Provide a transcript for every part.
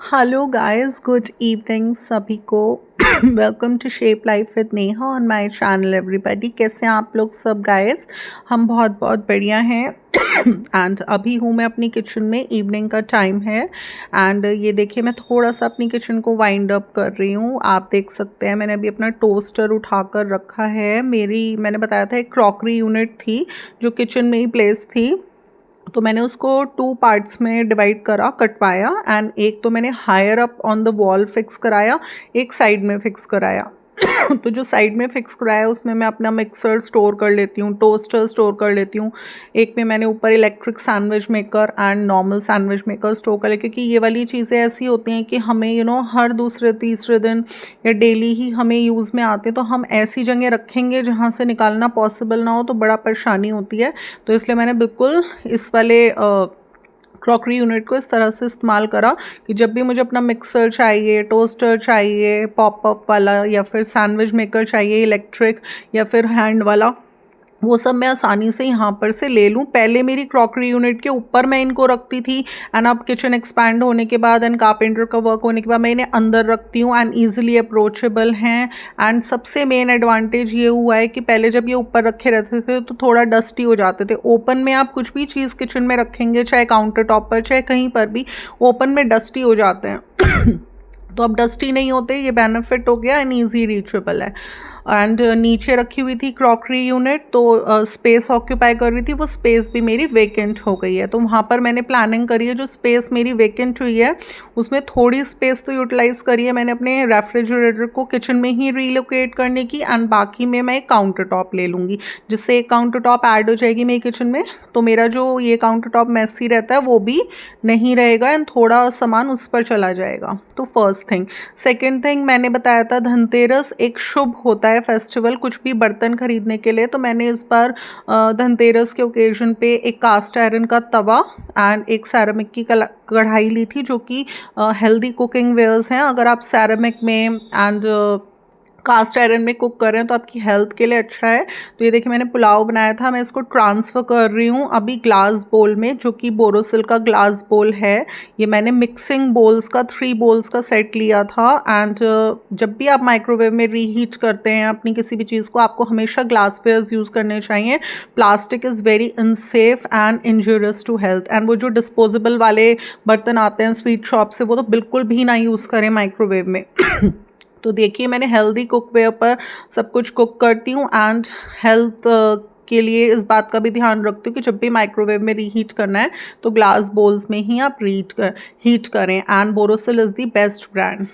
Hello guys, good evening सभी को। Welcome to shape life with Neha on my channel everybody. कैसे हैं आप लोग सब गाइस? हम बहुत बहुत बढ़िया हैं। एंड अभी हूँ मैं अपनी किचन में, इवनिंग का टाइम है। एंड ये देखिए, मैं थोड़ा सा अपनी किचन को वाइंड अप कर रही हूँ। आप देख सकते हैं मैंने अभी अपना टोस्टर उठा कर रखा है। मैंने बताया था एक क्रॉकरी यूनिट थी जो किचन में ही प्लेस थी, तो मैंने उसको टू पार्ट्स में डिवाइड करा, कटवाया। एंड एक तो मैंने higher up on the wall fix कराया, एक साइड में फिक्स कराया। तो जो साइड में फिक्स कराया उसमें मैं अपना मिक्सर स्टोर कर लेती हूँ, टोस्टर स्टोर कर लेती हूँ। एक में मैंने ऊपर electric sandwich maker and normal sandwich maker store कर लिया, क्योंकि ये वाली चीज़ें ऐसी होती हैं कि हमें हर दूसरे तीसरे दिन या डेली ही हमें यूज़ में आते हैं। तो हम ऐसी जगह रखेंगे जहाँ से निकालना पॉसिबल ना हो, तो बड़ा परेशानी होती है। तो इसलिए मैंने बिल्कुल इस वाले क्रॉकरी यूनिट को इस तरह से इस्तेमाल करा कि जब भी मुझे अपना मिक्सर चाहिए, टोस्टर चाहिए पॉप अप वाला, या फिर सैंडविच मेकर चाहिए इलेक्ट्रिक, या फिर हैंड वाला, वो सब मैं आसानी से यहाँ पर से ले लूँ। पहले मेरी क्रॉकरी यूनिट के ऊपर मैं इनको रखती थी, एंड अब किचन एक्सपैंड होने के बाद एंड कारपेंटर का वर्क होने के बाद मैं इन्हें अंदर रखती हूँ एंड ईजिली अप्रोचेबल हैं। एंड सबसे मेन एडवांटेज ये हुआ है कि पहले जब ये ऊपर रखे रहते थे तो थोड़ा डस्टी हो जाते थे। ओपन में आप कुछ भी चीज़ किचन में रखेंगे, चाहे काउंटर टॉप पर चाहे कहीं पर भी, ओपन में डस्टी हो जाते हैं। तो अब डस्टी नहीं होते, ये बेनिफिट हो गया एंड ईजी रीचेबल है। एंड नीचे रखी हुई थी क्रॉकरी यूनिट, तो स्पेस ऑक्यूपाई कर रही थी, वो स्पेस भी मेरी वेकेंट हो गई है। तो वहाँ पर मैंने प्लानिंग करी है, जो स्पेस मेरी वेकेंट हुई है उसमें थोड़ी स्पेस तो यूटिलाइज़ करी है मैंने अपने रेफ्रिजरेटर को किचन में ही रीलोकेट करने की, एंड बाकी में मैं एक काउंटर टॉप ले लूँगी, जिससे एक काउंटर टॉप ऐड हो जाएगी मेरी किचन में। तो मेरा जो ये काउंटर टॉप मैसी रहता है वो भी नहीं रहेगा एंड थोड़ा सामान उस पर चला जाएगा। तो फर्स्ट थिंग। सेकेंड थिंग, मैंने बताया था धनतेरस एक शुभ होता है फेस्टिवल कुछ भी बर्तन खरीदने के लिए। तो मैंने इस बार धनतेरस के ओकेजन पे एक कास्ट आयरन का तवा एंड एक सैरामिक की कढ़ाई ली थी, जो कि हेल्दी कुकिंग वेयर्स हैं। अगर आप सैरामिक में एंड कास्ट आयरन में कुक कर रहे हैं तो आपकी हेल्थ के लिए अच्छा है। तो ये देखिए, मैंने पुलाव बनाया था, मैं इसको ट्रांसफ़र कर रही हूँ अभी ग्लास बोल में, जो कि बोरोसिल का ग्लास बोल है। ये मैंने मिक्सिंग बोल्स का 3 बोल्स का सेट लिया था। एंड जब भी आप माइक्रोवेव में रीहीट करते हैं अपनी किसी भी चीज़ को, आपको हमेशा ग्लास वेयर्स यूज़ करने चाहिए। Plastic is very unsafe and injurious to health. And वो जो डिस्पोजेबल वाले बर्तन आते हैं स्वीट शॉप से, वो तो बिल्कुल भी ना यूज़ करें माइक्रोवेव में। तो देखिए, मैंने हेल्दी कुकवेयर पर सब कुछ कुक करती हूँ एंड हेल्थ के लिए इस बात का भी ध्यान रखती हूँ कि जब भी माइक्रोवेव में रीहीट करना है तो ग्लास बोल्स में ही आप हीट करें। And Borosil is the best brand.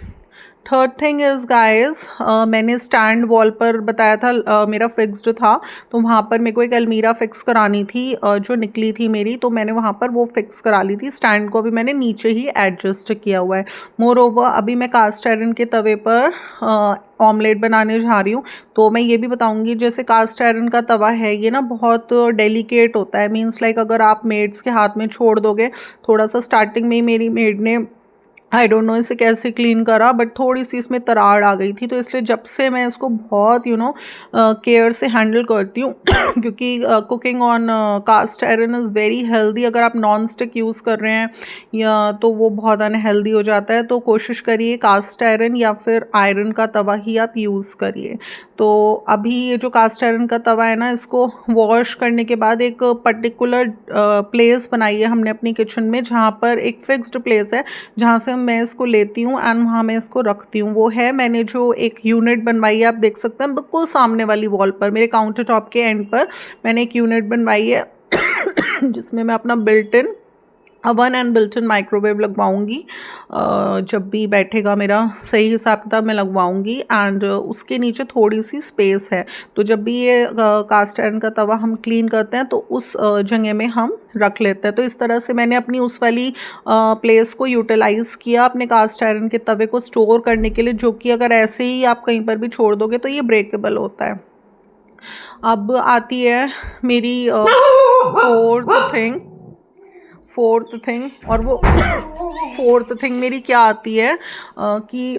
Third thing is guys, मैंने स्टैंड वॉल पर बताया था मेरा फिक्स्ड था, तो वहाँ पर मेरे को एक अलमीरा फिक्स करानी थी जो निकली थी मेरी, तो मैंने वहाँ पर वो फिक्स करा ली थी। स्टैंड को अभी मैंने नीचे ही एडजस्ट किया हुआ है। मोर ओवर, अभी मैं कास्ट आयरन के तवे पर ऑमलेट बनाने जा रही हूँ। तो मैं ये भी बताऊँगी, जैसे कास्ट आयरन का तवा है ये ना बहुत डेलिकेट होता है। मीन्स लाइक अगर आप मेड्स के हाथ में छोड़ दोगे, थोड़ा सा स्टार्टिंग में ही मेरी मेड ने, आई डोंट नो इसे कैसे क्लीन करा, बट थोड़ी सी इसमें तराड़ आ गई थी। तो इसलिए जब से मैं इसको बहुत केयर से हैंडल करती हूँ क्योंकि cooking on caste iron is very healthy. अगर आप नॉन स्टिक यूज़ कर रहे हैं या तो वो बहुत अनहेल्दी हो जाता है। तो कोशिश करिए कास्ट आयरन या फिर आयरन का तवा ही आप यूज़ करिए। तो अभी ये जो कास्ट आयरन का तवा है ना, इसको वॉश करने के बाद एक पर्टिकुलर प्लेस बनाई है हमने अपनी किचन में, जहाँ पर एक फिक्स्ड प्लेस है जहाँ से मैं इसको लेती हूँ एंड वहाँ मैं इसको रखती हूँ। वो है, मैंने जो एक यूनिट बनवाई है, आप देख सकते हैं बिल्कुल सामने वाली वॉल पर, मेरे काउंटर टॉप के एंड पर मैंने एक यूनिट बनवाई है जिसमें मैं अपना built in oven and built in microwave लगवाऊंगी। जब भी बैठेगा मेरा सही हिसाब किताब मैं लगवाऊंगी। एंड उसके नीचे थोड़ी सी स्पेस है, तो जब भी ये कास्ट आयरन का तवा हम क्लीन करते हैं तो उस जगह में हम रख लेते हैं। तो इस तरह से मैंने अपनी उस वाली प्लेस को यूटिलाइज़ किया अपने कास्ट आयरन के तवे को स्टोर करने के लिए, जो कि अगर ऐसे ही आप कहीं पर भी छोड़ दोगे तो ये ब्रेकेबल होता है। अब आती है मेरी फोर्थ थिंग, और वो फोर्थ थिंग मेरी क्या आती है कि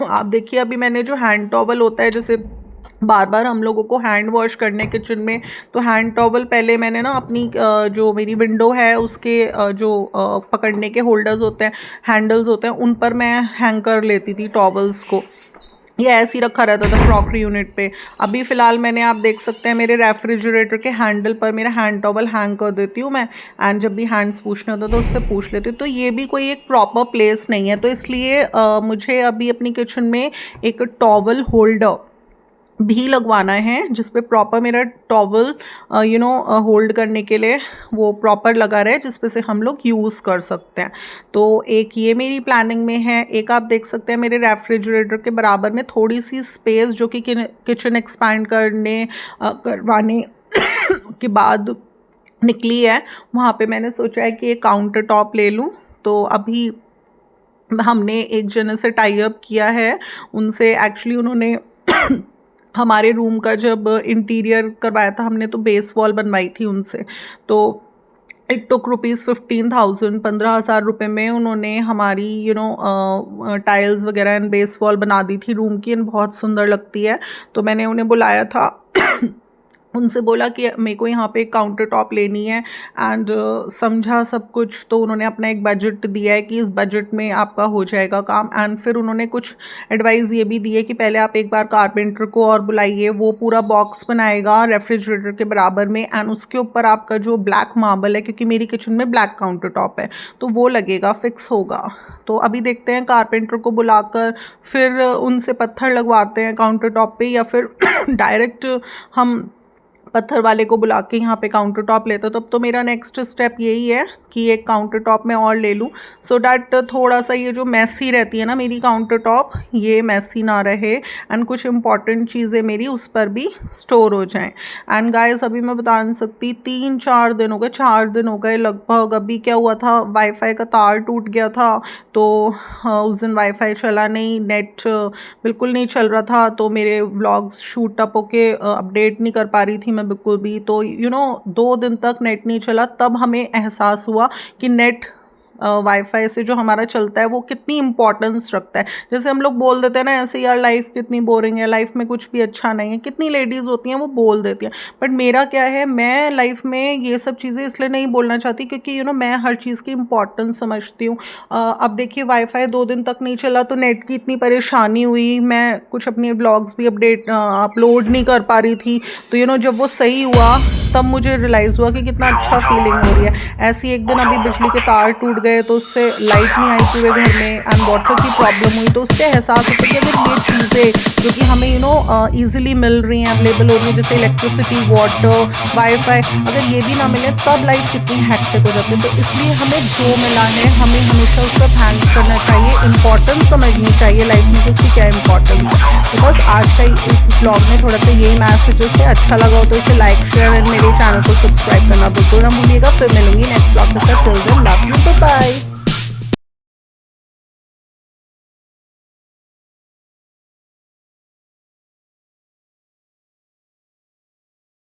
आप देखिए, अभी मैंने जो हैंड टॉवल होता है, जैसे बार बार हम लोगों को हैंड वॉश करने किचन में, तो हैंड टॉवल पहले मैंने ना अपनी जो मेरी विंडो है उसके जो पकड़ने के होल्डर्स होते हैं, हैंडल्स होते हैं, उन पर मैं हैंग कर लेती थी टॉवल्स को। ये ऐसे ही रखा रहता था क्रॉकरी यूनिट पे। अभी फ़िलहाल मैंने, आप देख सकते हैं, मेरे रेफ्रिजरेटर के हैंडल पर मेरा हैंड टॉवल हैंग कर देती हूँ मैं। एंड जब भी हैंड्स पूछना होता तो उससे पूछ लेती हूँ। तो ये भी कोई एक प्रॉपर प्लेस नहीं है, तो इसलिए मुझे अभी अपनी किचन में एक टॉवल होल्डर भी लगवाना है, जिस पे प्रॉपर मेरा टॉवल होल्ड करने के लिए वो प्रॉपर लगा रहे, जिस पे से हम लोग यूज़ कर सकते हैं। तो एक ये मेरी प्लानिंग में है। एक आप देख सकते हैं मेरे रेफ्रिजरेटर के बराबर में थोड़ी सी स्पेस जो कि किचन एक्सपैंड करवाने के बाद निकली है, वहाँ पे मैंने सोचा है कि एक काउंटर टॉप ले लूँ। तो अभी हमने एक जने से टाई अप किया है, उनसे एक्चुअली उन्होंने हमारे रूम का जब इंटीरियर करवाया था हमने, तो बेस वॉल बनवाई थी उनसे। तो इट टुक ₹15,000, 15,000 रुपये में उन्होंने हमारी टाइल्स वगैरह एंड बेस वॉल बना दी थी रूम की, एंड बहुत सुंदर लगती है। तो मैंने उन्हें बुलाया था उनसे बोला कि मेरे को यहाँ पे एक काउंटर टॉप लेनी है, एंड समझा सब कुछ। तो उन्होंने अपना एक बजट दिया है कि इस बजट में आपका हो जाएगा काम। एंड फिर उन्होंने कुछ एडवाइस ये भी दी है कि पहले आप एक बार कारपेंटर को और बुलाइए, वो पूरा बॉक्स बनाएगा रेफ्रिजरेटर के बराबर में, एंड उसके ऊपर आपका जो ब्लैक मार्बल है, क्योंकि मेरी किचन में ब्लैक काउंटर टॉप है, तो वो लगेगा, फिक्स होगा। तो अभी देखते हैं कारपेंटर को बुलाकर फिर उनसे पत्थर लगवाते हैं काउंटर टॉप पे, या फिर डायरेक्ट हम पत्थर वाले को बुला के यहाँ पे काउंटर टॉप लेता। तब तो मेरा नेक्स्ट स्टेप यही है कि एक काउंटर टॉप मैं और ले लूँ, सो डैट थोड़ा सा ये जो मैसी रहती है ना मेरी काउंटर टॉप, ये मैसी ना रहे, एंड कुछ इंपॉर्टेंट चीज़ें मेरी उस पर भी स्टोर हो जाएं। एंड गाइस, अभी मैं बता नहीं सकती, 3-4 दिन हो गए, 4 दिन हो गए लगभग। अभी क्या हुआ था, वाईफाई का तार टूट गया था, तो उस दिन वाईफाई चला नहीं, नेट बिल्कुल नहीं चल रहा था, तो मेरे व्लॉग्स शूट अप होके अपडेट नहीं कर पा रही थी मैं बिल्कुल भी। तो 2 दिन तक नेट नहीं चला, तब हमें एहसास हुआ कि नेट वाईफाई से जो हमारा चलता है वो कितनी इंपॉर्टेंस रखता है। जैसे हम लोग बोल देते हैं ना ऐसे, यार लाइफ कितनी बोरिंग है, लाइफ में कुछ भी अच्छा नहीं है, कितनी लेडीज़ होती हैं वो बोल देती हैं। बट मेरा क्या है, मैं लाइफ में ये सब चीज़ें इसलिए नहीं बोलना चाहती क्योंकि मैं हर चीज़ की इंपॉर्टेंस समझती हूँ। अब देखिए, वाईफाई 2 दिन तक नहीं चला तो नेट की इतनी परेशानी हुई, मैं कुछ अपने व्लॉग्स भी अपलोड नहीं कर पा रही थी। तो जब वो सही हुआ तब मुझे रियलाइज़ हुआ कि कितना अच्छा फीलिंग हो रही है। ऐसे ही एक दिन अभी बिजली के तार टूट गए, तो उससे लाइट नहीं आई पूरे घर में, एंड वाटर की प्रॉब्लम हुई। तो उससे एहसास होता है कि अगर ये चीज़ें जो कि हमें ईजिली मिल रही हैं, अवेलेबल हो रही हैं, जैसे इलेक्ट्रिसिटी, वाटर, वाईफाई, अगर ये भी ना मिले तब लाइफ कितनी हैक्टिक हो जाती है। तो इसलिए हमें जो मिला है हमें हमेशा उसका थैंक्स करना चाहिए, इंपॉर्टेंस समझनी चाहिए लाइफ में कि उसकी क्या इंपॉर्टेंस है। तो बस आज का इस ब्लॉग में थोड़ा सा यही मैसेजेस थे। अच्छा लगा हो तो इसे लाइक, शेयर एंड मेरे चैनल को सब्सक्राइब करना बिल्कुल ना भूलिएगा। फिर मिलूंगी नेक्स्ट ब्लॉग के साथ। Till then, love you, bye.